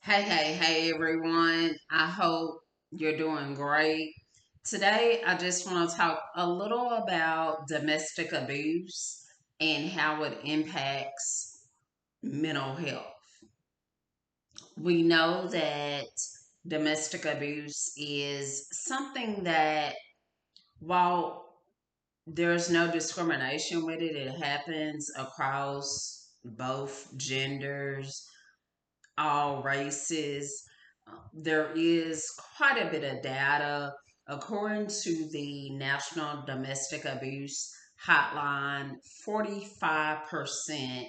Hey everyone. I hope you're doing great. Today, I just want to talk a little about domestic abuse and how it impacts mental health. We know that domestic abuse is something that, while there's no discrimination with it, it happens across both genders, all races. There is quite a bit of data. According to the National Domestic Abuse Hotline, 45%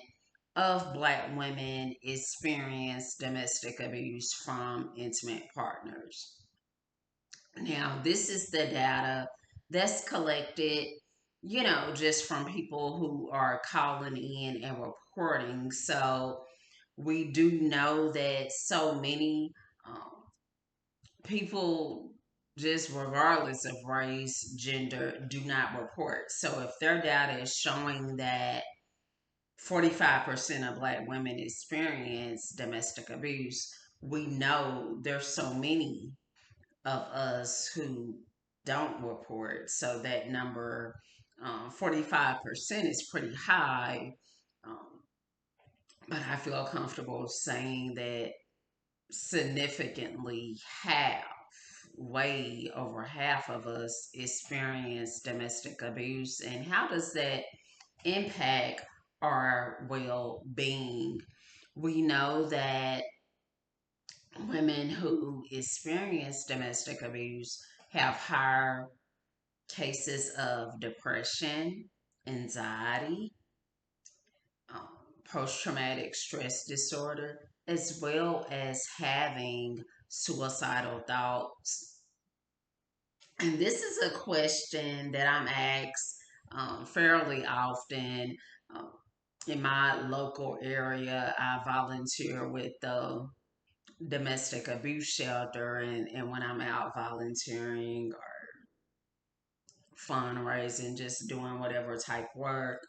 of Black women experience domestic abuse from intimate partners. Now, this is the data that's collected, just from people who are calling in and reporting. So, we do know that so many um, people, just regardless of race, gender, do not report. So if their data is showing that 45% of Black women experience domestic abuse, we know there's so many of us who don't report. So that number, 45%, is pretty high. Um, but I feel comfortable saying that significantly half, way over half of us experience domestic abuse. And how does that impact our well being? We know that women who experience domestic abuse have higher cases of depression, anxiety, um, post traumatic stress disorder, as well as having suicidal thoughts. And this is a question that I'm asked fairly often. Um, in my local area, I volunteer with the domestic abuse shelter, and when I'm out volunteering or fundraising, just doing whatever type work,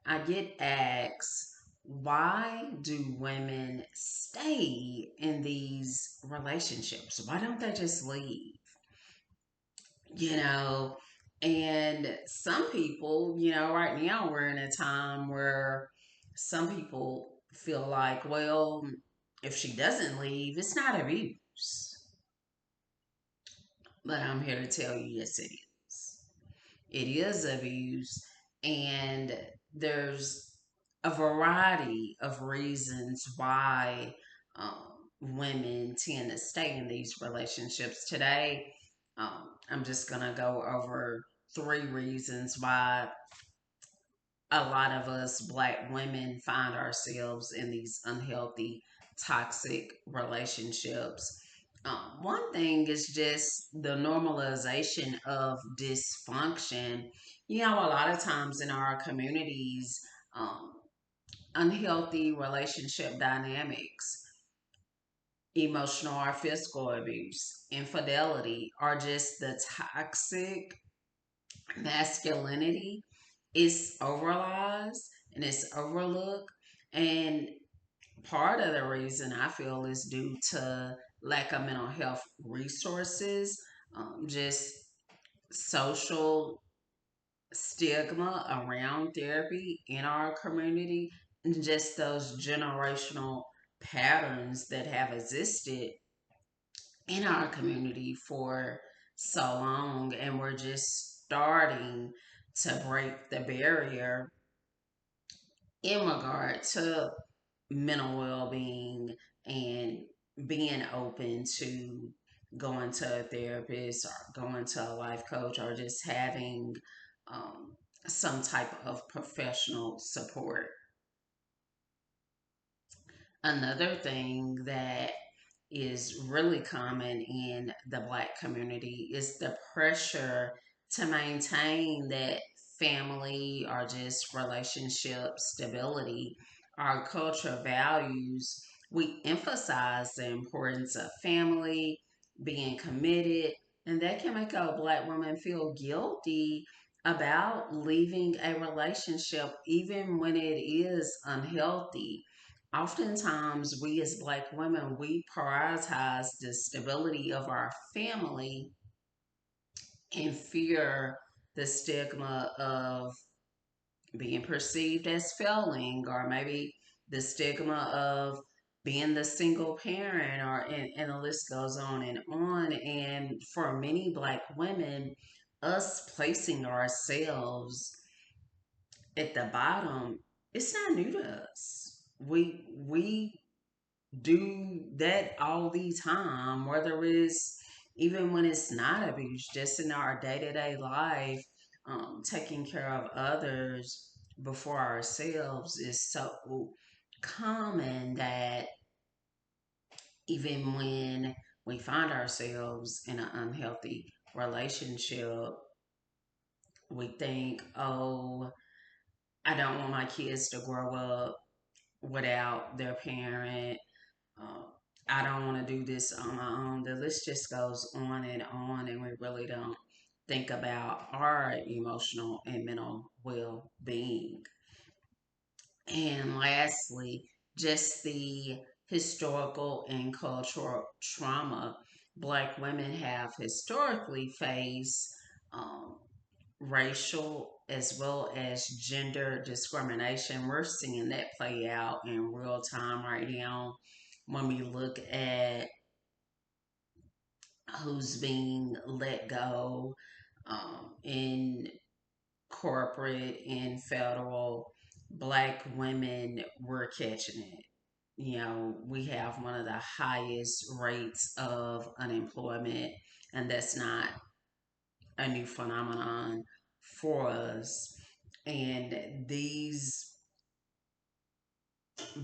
I get asked, why do women stay in these relationships? Why don't they just leave? You know, and some people, right now we're in a time where some people feel like, well, if she doesn't leave, it's not abuse. But I'm here to tell you, yes, it is. It is abuse, and there's a variety of reasons why women tend to stay in these relationships. Today, I'm just going to go over three reasons why a lot of us Black women find ourselves in these unhealthy, toxic relationships. One thing is just the normalization of dysfunction. A lot of times in our communities, um, unhealthy relationship dynamics, emotional or physical abuse, infidelity, or just the toxic masculinity is overlies and it's overlooked. And part of the reason I feel is due to lack of mental health resources, just social stigma around therapy in our community, and just those generational patterns that have existed in our community for so long. And we're just starting to break the barrier in regard to mental well being and being open to going to a therapist or going to a life coach or just having um, some type of professional support. Another thing that is really common in the Black community is the pressure to maintain that family or just relationship stability. Our culture values, we emphasize the importance of family, being committed, and that can make a Black woman feel guilty about leaving a relationship even when it is unhealthy. oftentimes we as Black women, we prioritize the stability of our family and fear the stigma of being perceived as failing, or maybe the stigma of being the single parent, or and the list goes on and on. And for many Black women, us placing ourselves at the bottom, it's not new to us. We do that all the time, whether it's even when it's not abuse, just in our day to day life, taking care of others before ourselves is so common that even when we find ourselves in an unhealthy relationship, we think, oh, I don't want my kids to grow up without their parent. Uh, I don't want to do this on my own. The list just goes on, and we really don't think about our emotional and mental well being. And lastly, just the historical and cultural trauma Black women have historically faced. Um, Racial as well as gender discrimination. We're seeing that play out in real time right now when we look at who's being let go in corporate and federal. Black women were catching it. You know, we have one of the highest rates of unemployment, and that's not a new phenomenon for us. And these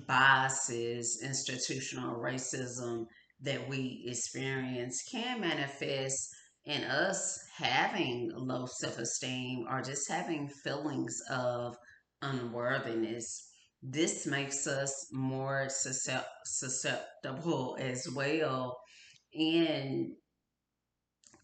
biases, institutional racism that we experience can manifest in us having low self esteem or just having feelings of unworthiness. This makes us more susceptible as well in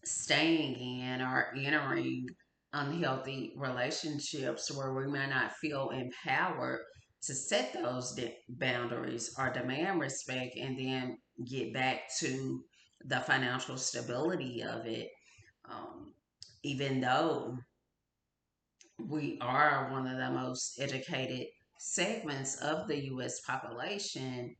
staying in or entering unhealthy relationships where we may not feel empowered to set those boundaries or demand respect and then get back to the financial stability of it. Um, Even though we are one of the most educated segments of the US population,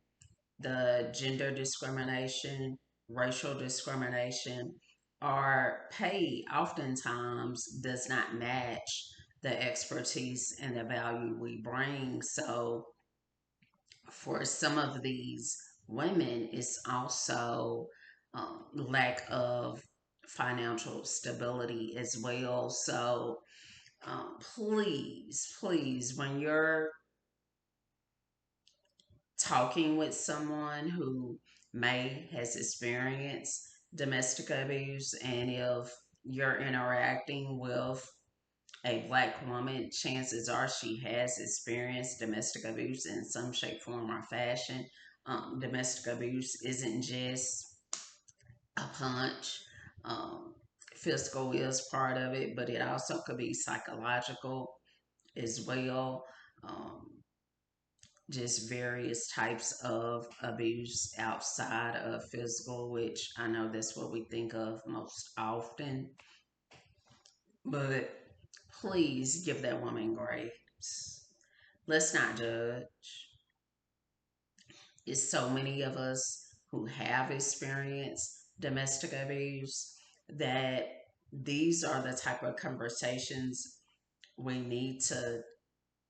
the gender discrimination, racial discrimination, or pay oftentimes does not match the expertise and the value we bring. So, for some of these women, it's also lack of financial stability as well. So, please, when you're talking with someone who may has experienced domestic abuse, and if you're interacting with a Black woman, chances are she has experienced domestic abuse in some shape, form, or fashion. Domestic abuse isn't just a punch. Um, Physical is part of it, but it also could be psychological as well. Um, just various types of abuse outside of physical, which I know that's what we think of most often. But please give that woman grace. Let's not judge. It's so many of us who have experienced domestic abuse that these are the type of conversations we need to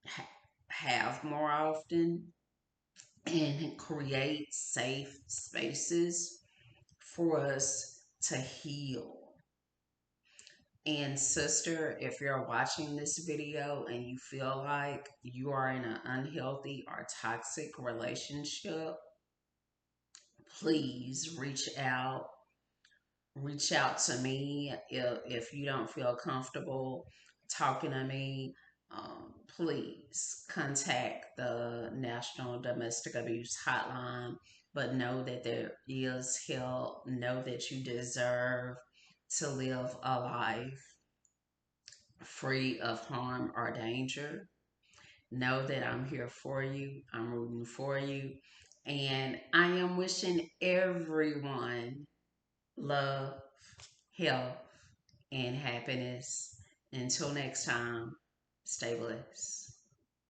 ha- have more often and create safe spaces for us to heal. And, sister, if you're watching this video and you feel like you are in an unhealthy or toxic relationship, please reach out to me. If you don't feel comfortable talking to me, please contact the National Domestic Abuse Hotline. But know that there is help. Know that you deserve to live a life free of harm or danger. know that I'm here for you. I'm rooting for you. And I am wishing everyone love, health, and happiness. Until next time, stay blessed.